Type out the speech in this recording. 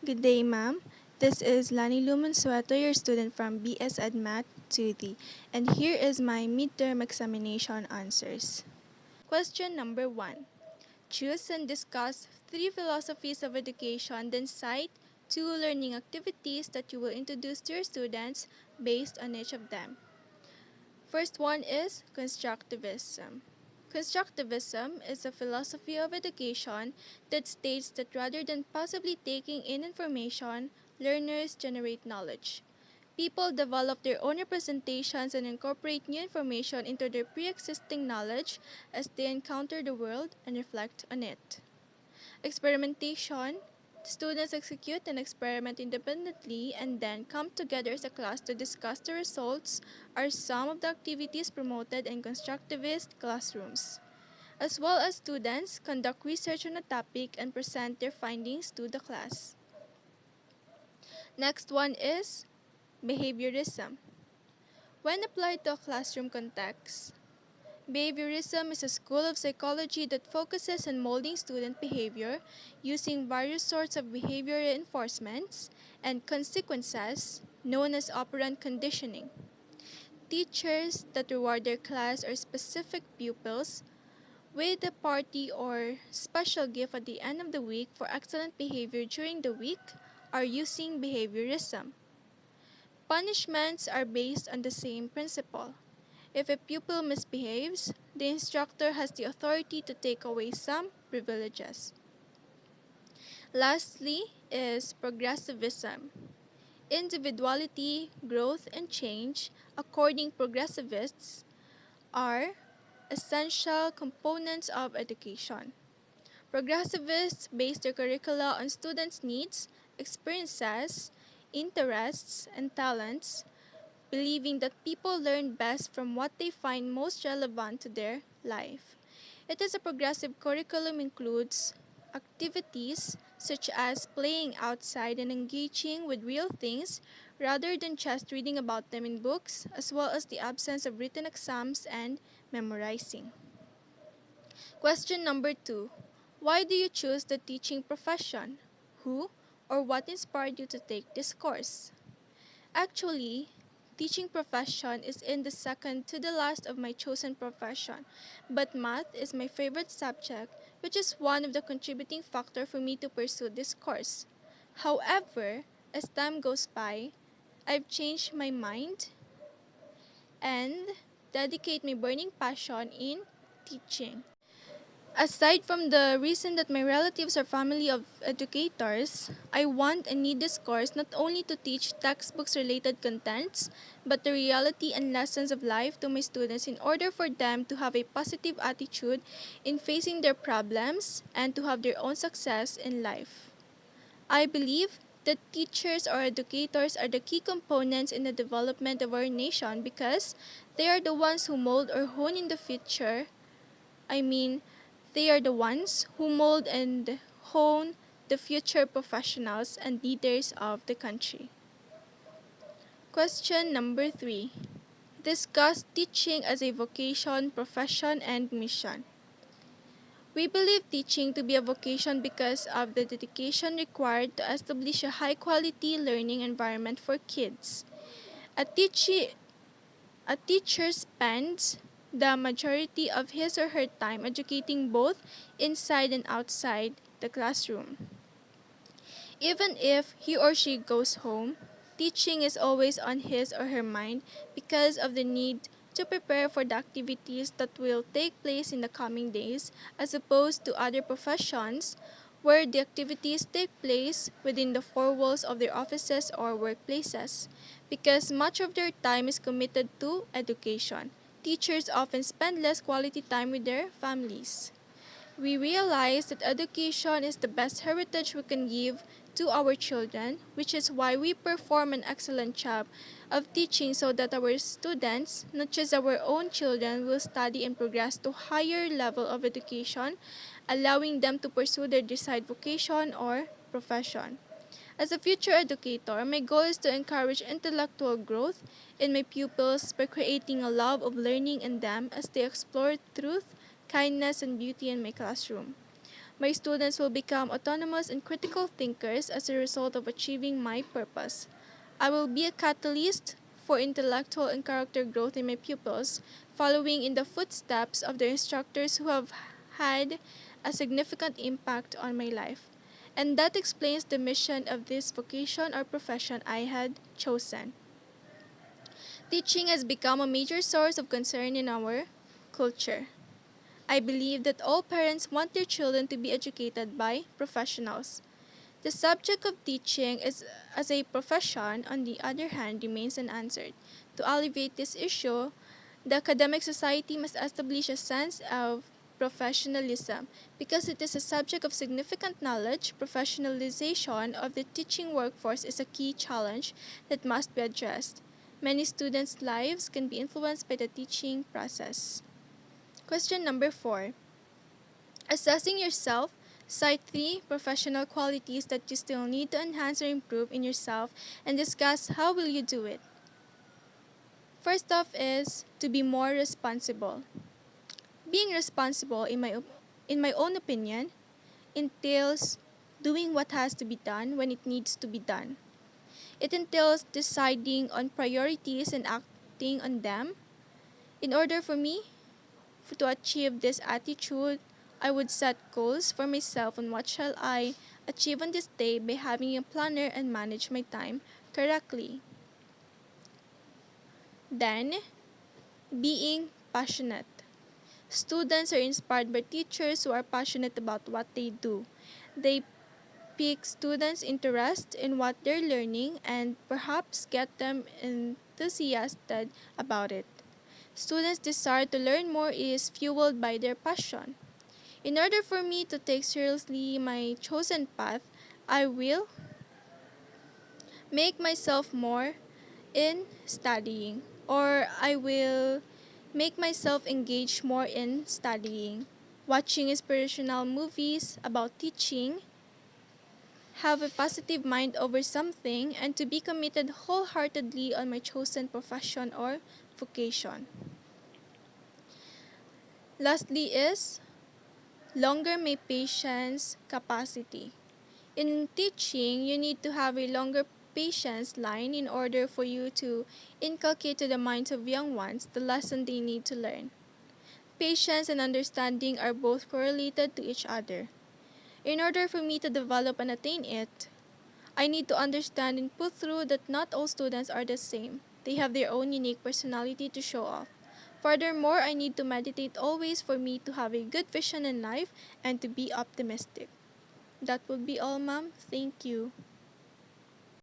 Good day, ma'am. This is Lani Lumonsueto, your student from BS Ed Math 2D, and here is my midterm examination answers. Question number 1. Choose and discuss 3 philosophies of education, then cite 2 learning activities that you will introduce to your students based on each of them. First one is constructivism. Constructivism is a philosophy of education that states that rather than passively taking in information, learners generate knowledge. People develop their own representations and incorporate new information into their pre-existing knowledge as they encounter the world and reflect on it. Experimentation. Students execute an experiment independently and then come together as a class to discuss the results are some of the activities promoted in constructivist classrooms. As well as students conduct research on a topic and present their findings to the class. Next one is behaviorism. When applied to a classroom context, behaviorism is a school of psychology that focuses on molding student behavior using various sorts of behavior reinforcements and consequences known as operant conditioning. Teachers that reward their class or specific pupils with a party or special gift at the end of the week for excellent behavior during the week are using behaviorism. Punishments are based on the same principle. If a pupil misbehaves, the instructor has the authority to take away some privileges. Lastly is progressivism. Individuality, growth, and change, according progressivists, are essential components of education. Progressivists base their curricula on students' needs, experiences, interests, and talents, believing that people learn best from what they find most relevant to their life. It is a progressive curriculum includes activities such as playing outside and engaging with real things rather than just reading about them in books, as well as the absence of written exams and memorizing. Question number 2. Why do you choose the teaching profession? Who or what inspired you to take this course? Actually, teaching profession is in the second to the last of my chosen profession, but math is my favorite subject, which is one of the contributing factors for me to pursue this course. However, as time goes by, I've changed my mind and dedicate my burning passion in teaching. Aside from the reason that my relatives are family of educators, I want and need this course not only to teach textbooks related contents, but the reality and lessons of life to my students in order for them to have a positive attitude in facing their problems and to have their own success in life. I believe that teachers or educators are the key components in the development of our nation because they are the ones who mold or hone in the future. I mean, they are the ones who mold and hone the future professionals and leaders of the country. Question number 3. Discuss teaching as a vocation, profession, and mission. We believe teaching to be a vocation because of the dedication required to establish a high-quality learning environment for kids. A, a teacher spends the majority of his or her time educating both inside and outside the classroom. Even if he or she goes home, teaching is always on his or her mind because of the need to prepare for the activities that will take place in the coming days, as opposed to other professions where the activities take place within the four walls of their offices or workplaces. Because much of their time is committed to education, teachers often spend less quality time with their families. We realize that education is the best heritage we can give to our children, which is why we perform an excellent job of teaching so that our students, not just our own children, will study and progress to higher level of education, allowing them to pursue their desired vocation or profession. As a future educator, my goal is to encourage intellectual growth in my pupils by creating a love of learning in them as they explore truth, kindness, and beauty in my classroom. My students will become autonomous and critical thinkers as a result of achieving my purpose. I will be a catalyst for intellectual and character growth in my pupils, following in the footsteps of the instructors who have had a significant impact on my life. And that explains the mission of this vocation or profession I had chosen. Teaching has become a major source of concern in our culture. I believe that all parents want their children to be educated by professionals. The subject of teaching is, as a profession, on the other hand, remains unanswered. To alleviate this issue, the academic society must establish a sense of professionalism. Because it is a subject of significant knowledge, professionalization of the teaching workforce is a key challenge that must be addressed. Many students' lives can be influenced by the teaching process. Question number 4. Assessing yourself, cite 3 professional qualities that you still need to enhance or improve in yourself and discuss how will you do it. First off is to be more responsible. Being responsible, in my own opinion, entails doing what has to be done when it needs to be done. It entails deciding on priorities and acting on them. In order for me to achieve this attitude, I would set goals for myself on what shall I achieve on this day by having a planner and manage my time correctly. Then, being passionate. Students are inspired by teachers who are passionate about what they do. They pique students' interest in what they're learning and perhaps get them enthusiastic about it. Students' desire to learn more is fueled by their passion. In order for me to take seriously my chosen path, I will make myself more in studying, or I will make myself engage more in studying, watching inspirational movies about teaching, have a positive mind over something, and to be committed wholeheartedly on my chosen profession or vocation. Lastly is longer my patience capacity. In teaching, you need to have a longer patience line in order for you to inculcate to the minds of young ones the lesson they need to learn. Patience and understanding are both correlated to each other. In order for me to develop and attain it, I need to understand and put through that not all students are the same. They have their own unique personality to show off. Furthermore, I need to meditate always for me to have a good vision in life and to be optimistic. That would be all, ma'am. Thank you.